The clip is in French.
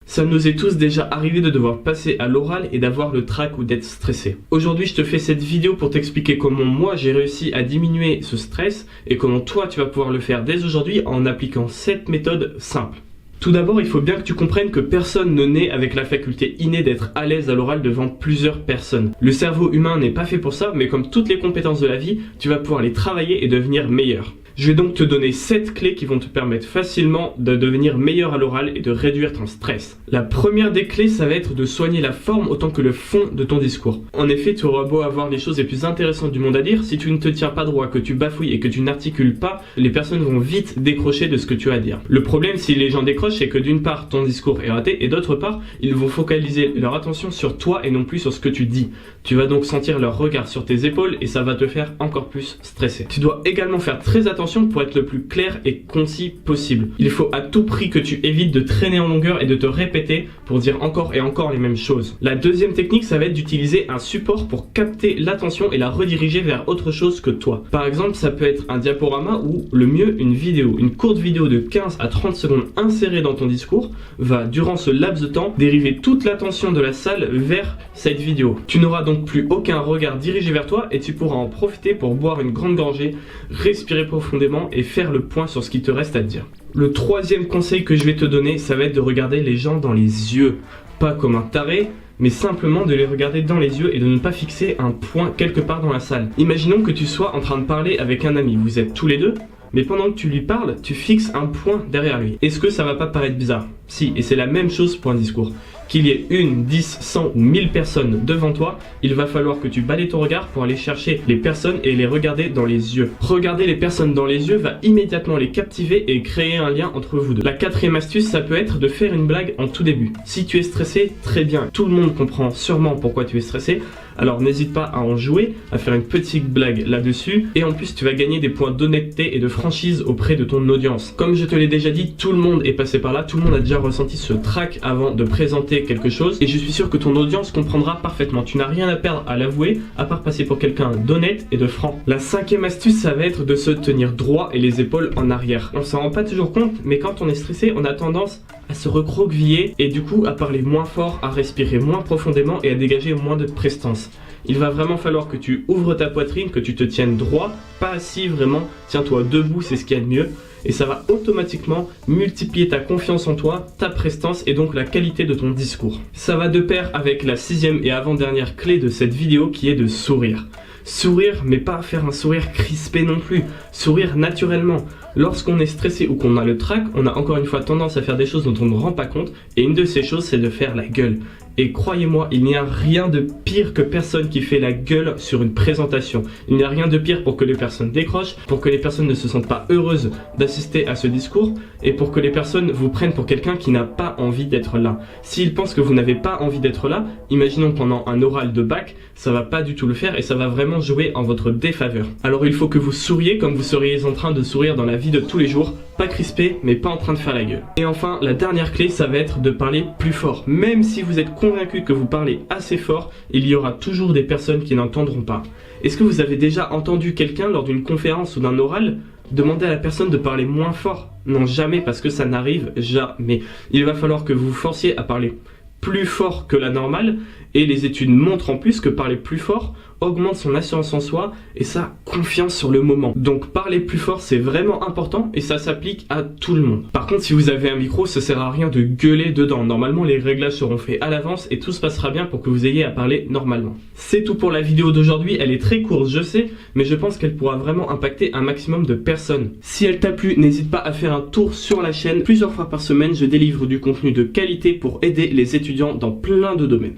Ça nous est tous déjà arrivé de devoir passer à l'oral et d'avoir le trac ou d'être stressé. Aujourd'hui, je te fais cette vidéo pour t'expliquer comment moi j'ai réussi à diminuer ce stress et comment toi tu vas pouvoir le faire dès aujourd'hui en appliquant cette méthode simple. Tout d'abord, il faut bien que tu comprennes que personne ne naît avec la faculté innée d'être à l'aise à l'oral devant plusieurs personnes. Le cerveau humain n'est pas fait pour ça, mais comme toutes les compétences de la vie, tu vas pouvoir les travailler et devenir meilleur. Je vais donc te donner 7 clés qui vont te permettre facilement de devenir meilleur à l'oral et de réduire ton stress. La première des clés, ça va être de soigner la forme autant que le fond de ton discours. En effet, tu auras beau avoir les choses les plus intéressantes du monde à dire, si tu ne te tiens pas droit, que tu bafouilles et que tu n'articules pas, les personnes vont vite décrocher de ce que tu as à dire. Le problème, si les gens décrochent, c'est que d'une part, ton discours est raté et d'autre part, ils vont focaliser leur attention sur toi et non plus sur ce que tu dis. Tu vas donc sentir leur regard sur tes épaules et ça va te faire encore plus stresser. Tu dois également faire très attention pour être le plus clair et concis possible. Il faut à tout prix que tu évites de traîner en longueur et de te répéter pour dire encore et encore les mêmes choses. La deuxième technique, ça va être d'utiliser un support pour capter l'attention et la rediriger vers autre chose que toi. Par exemple, ça peut être un diaporama ou le mieux une vidéo. Une courte vidéo de 15 à 30 secondes insérée dans ton discours va, durant ce laps de temps, dériver toute l'attention de la salle vers cette vidéo. Tu n'auras donc plus aucun regard dirigé vers toi et tu pourras en profiter pour boire une grande gorgée, respirer profondément et faire le point sur ce qui te reste à dire. Le troisième conseil que je vais te donner, ça va être de regarder les gens dans les yeux. Pas comme un taré, mais simplement de les regarder dans les yeux et de ne pas fixer un point quelque part dans la salle. Imaginons que tu sois en train de parler avec un ami, vous êtes tous les deux, mais pendant que tu lui parles, tu fixes un point derrière lui. Est-ce que ça va pas paraître bizarre? Si, et c'est la même chose pour un discours. Qu'il y ait 1, 10, 100 ou 1000 personnes devant toi, il va falloir que tu balayes ton regard pour aller chercher les personnes et les regarder dans les yeux. Regarder les personnes dans les yeux va immédiatement les captiver et créer un lien entre vous deux. La quatrième astuce, ça peut être de faire une blague en tout début. Si tu es stressé, très bien. Tout le monde comprend sûrement pourquoi tu es stressé. Alors n'hésite pas à en jouer, à faire une petite blague là-dessus. Et en plus, tu vas gagner des points d'honnêteté et de franchise auprès de ton audience. Comme je te l'ai déjà dit, tout le monde est passé par là. Tout le monde a déjà ressenti ce trac avant de présenter quelque chose. Et je suis sûr que ton audience comprendra parfaitement. Tu n'as rien à perdre à l'avouer, à part passer pour quelqu'un d'honnête et de franc. La cinquième astuce, ça va être de se tenir droit et les épaules en arrière. On s'en rend pas toujours compte, mais quand on est stressé, on a tendance à se recroqueviller et du coup à parler moins fort, à respirer moins profondément et à dégager moins de prestance. Il va vraiment falloir que tu ouvres ta poitrine, que tu te tiennes droit, pas assis vraiment, tiens-toi debout, c'est ce qu'il y a de mieux. Et ça va automatiquement multiplier ta confiance en toi, ta prestance et donc la qualité de ton discours. Ça va de pair avec la sixième et avant-dernière clé de cette vidéo qui est de sourire. Sourire, mais pas faire un sourire crispé non plus. Sourire naturellement. Lorsqu'on est stressé ou qu'on a le trac, on a encore une fois tendance à faire des choses dont on ne rend pas compte. Et une de ces choses, c'est de faire la gueule. Et croyez-moi, il n'y a rien de pire que personne qui fait la gueule sur une présentation. Il n'y a rien de pire pour que les personnes décrochent, pour que les personnes ne se sentent pas heureuses d'assister à ce discours et pour que les personnes vous prennent pour quelqu'un qui n'a pas envie d'être là. S'ils pensent que vous n'avez pas envie d'être là, imaginons pendant un oral de bac, ça va pas du tout le faire et ça va vraiment jouer en votre défaveur. Alors il faut que vous souriez comme vous seriez en train de sourire dans la vie de tous les jours, pas crispé mais pas en train de faire la gueule. Et enfin, la dernière clé, ça va être de parler plus fort. Même si vous êtes convaincu que vous parlez assez fort, il y aura toujours des personnes qui n'entendront pas. Est-ce que vous avez déjà entendu quelqu'un lors d'une conférence ou d'un oral demander à la personne de parler moins fort? Non, jamais, parce que ça n'arrive jamais. Il va falloir que vous vous forciez à parler plus fort que la normale et les études montrent en plus que parler plus fort augmente son assurance en soi et sa confiance sur le moment. Donc parler plus fort, c'est vraiment important et ça s'applique à tout le monde. Par contre, si vous avez un micro, ça sert à rien de gueuler dedans. Normalement, les réglages seront faits à l'avance et tout se passera bien pour que vous ayez à parler normalement. C'est tout pour la vidéo d'aujourd'hui. Elle est très courte, je sais, mais je pense qu'elle pourra vraiment impacter un maximum de personnes. Si elle t'a plu, n'hésite pas à faire un tour sur la chaîne. Plusieurs fois par semaine, je délivre du contenu de qualité pour aider les étudiants dans plein de domaines.